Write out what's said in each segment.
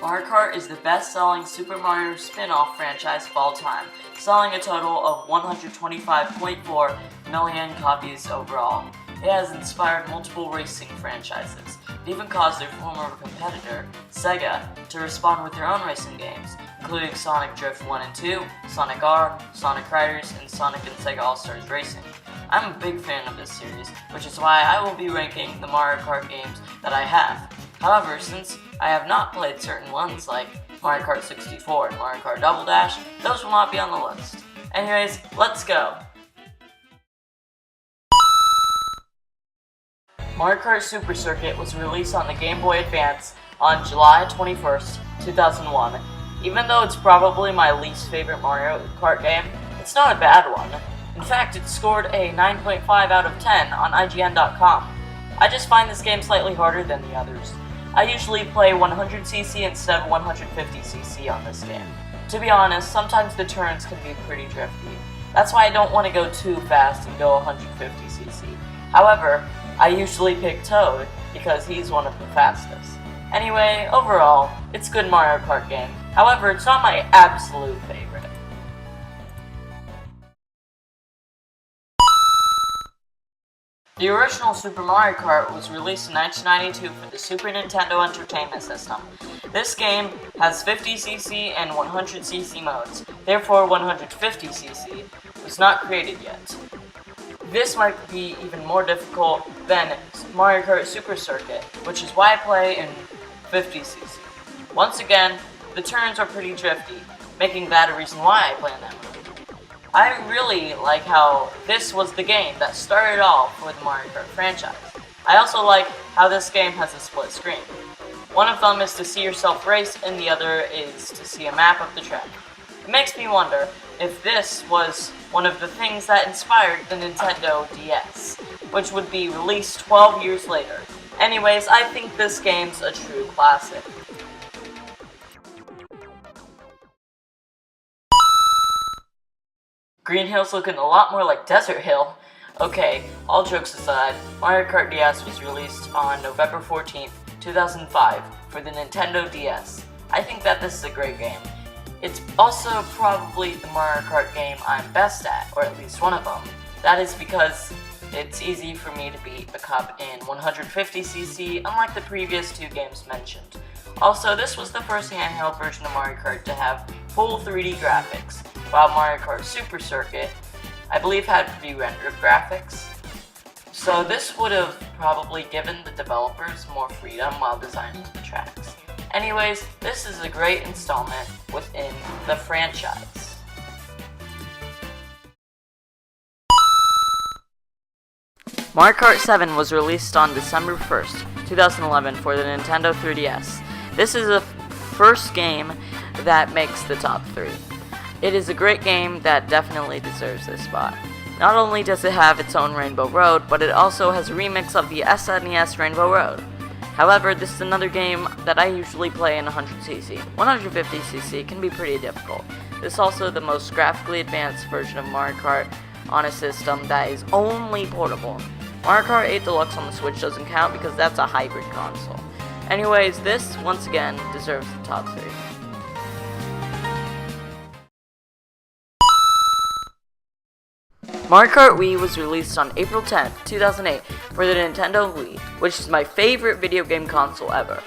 Mario Kart is the best-selling Super Mario spin-off franchise of all time, selling a total of 125.4 million copies overall. It has inspired multiple racing franchises. It even caused their former competitor, Sega, to respond with their own racing games, including Sonic Drift 1 and 2, Sonic R, Sonic Riders, and Sonic and Sega All-Stars Racing. I'm a big fan of this series, which is why I will be ranking the Mario Kart games that I have. However, since I have not played certain ones like Mario Kart 64 and Mario Kart Double Dash, those will not be on the list. Anyways, let's go! Mario Kart Super Circuit was released on the Game Boy Advance on July 21st, 2001. Even though it's probably my least favorite Mario Kart game, it's not a bad one. In fact, it scored a 9.5 out of 10 on IGN.com. I just find this game slightly harder than the others. I usually play 100cc instead of 150cc on this game. To be honest, sometimes the turns can be pretty drifty. That's why I don't want to go too fast and go 150cc. However, I usually pick Toad because he's one of the fastest. Anyway, overall, it's a good Mario Kart game. However, it's not my absolute favorite. The original Super Mario Kart was released in 1992 for the Super Nintendo Entertainment System. This game has 50cc and 100cc modes, therefore 150cc was not created yet. This might be even more difficult than Mario Kart Super Circuit, which is why I play in 50cc. Once again, the turns are pretty drifty, making that a reason why I play in that mode. I really like how this was the game that started off with the Mario Kart franchise. I also like how this game has a split screen. One of them is to see yourself race and the other is to see a map of the track. It makes me wonder if this was one of the things that inspired the Nintendo DS, which would be released 12 years later. Anyways, I think this game's a true classic. Green Hill's looking a lot more like Desert Hill. Okay, all jokes aside, Mario Kart DS was released on November 14th, 2005 for the Nintendo DS. I think that this is a great game. It's also probably the Mario Kart game I'm best at, or at least one of them. That is because it's easy for me to beat a cup in 150cc, unlike the previous two games mentioned. Also, this was the first handheld version of Mario Kart to have full 3D graphics, while Mario Kart Super Circuit, I believe, had pre-rendered graphics. So this would have probably given the developers more freedom while designing the tracks. Anyways, this is a great installment within the franchise. Mario Kart 7 was released on December 1st, 2011 for the Nintendo 3DS. This is the first game that makes the top 3. It is a great game that definitely deserves this spot. Not only does it have its own Rainbow Road, but it also has a remix of the SNES Rainbow Road. However, this is another game that I usually play in 100cc. 150cc can be pretty difficult. This is also the most graphically advanced version of Mario Kart on a system that is only portable. Mario Kart 8 Deluxe on the Switch doesn't count because that's a hybrid console. Anyways, this, once again, deserves the top 3. Mario Kart Wii was released on April 10th, 2008 for the Nintendo Wii, which is my favorite video game console ever.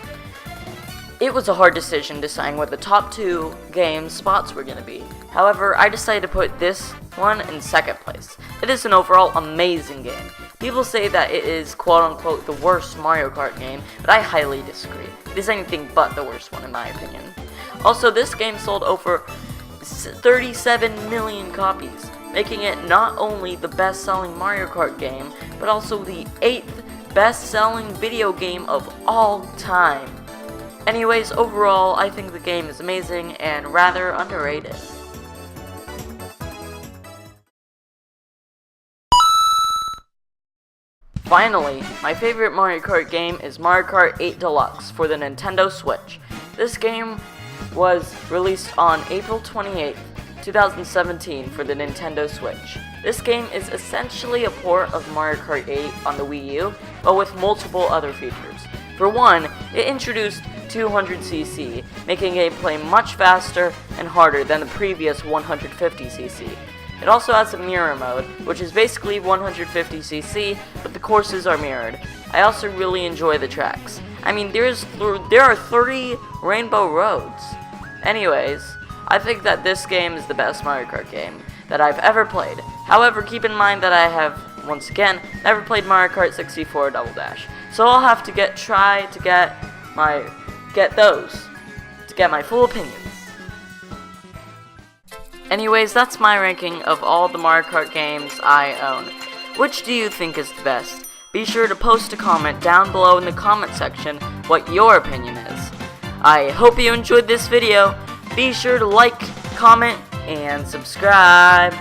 It was a hard decision deciding what the top 2 game spots were going to be. However, I decided to put this one in second place. It is an overall amazing game. People say that it is quote-unquote the worst Mario Kart game, but I highly disagree. It is anything but the worst one in my opinion. Also, this game sold over 37 million copies, making it not only the best-selling Mario Kart game, but also the 8th best-selling video game of all time. Anyways, overall, I think the game is amazing and rather underrated. Finally, my favorite Mario Kart game is Mario Kart 8 Deluxe for the Nintendo Switch. This game was released on April 28th, 2017 for the Nintendo Switch. This game is essentially a port of Mario Kart 8 on the Wii U, but with multiple other features. For one, it introduced 200cc, making gameplay much faster and harder than the previous 150cc. It also has a mirror mode, which is basically 150cc, but the courses are mirrored. I also really enjoy the tracks. I mean, there are 30 rainbow roads. Anyways, I think that this game is the best Mario Kart game that I've ever played. However, keep in mind that I have, once again, never played Mario Kart 64 Double Dash. So I'll have to try to get those to get my full opinions. Anyways, that's my ranking of all the Mario Kart games I own. Which do you think is the best? Be sure to post a comment down below in the comment section what your opinion is. I hope you enjoyed this video. Be sure to like, comment, and subscribe.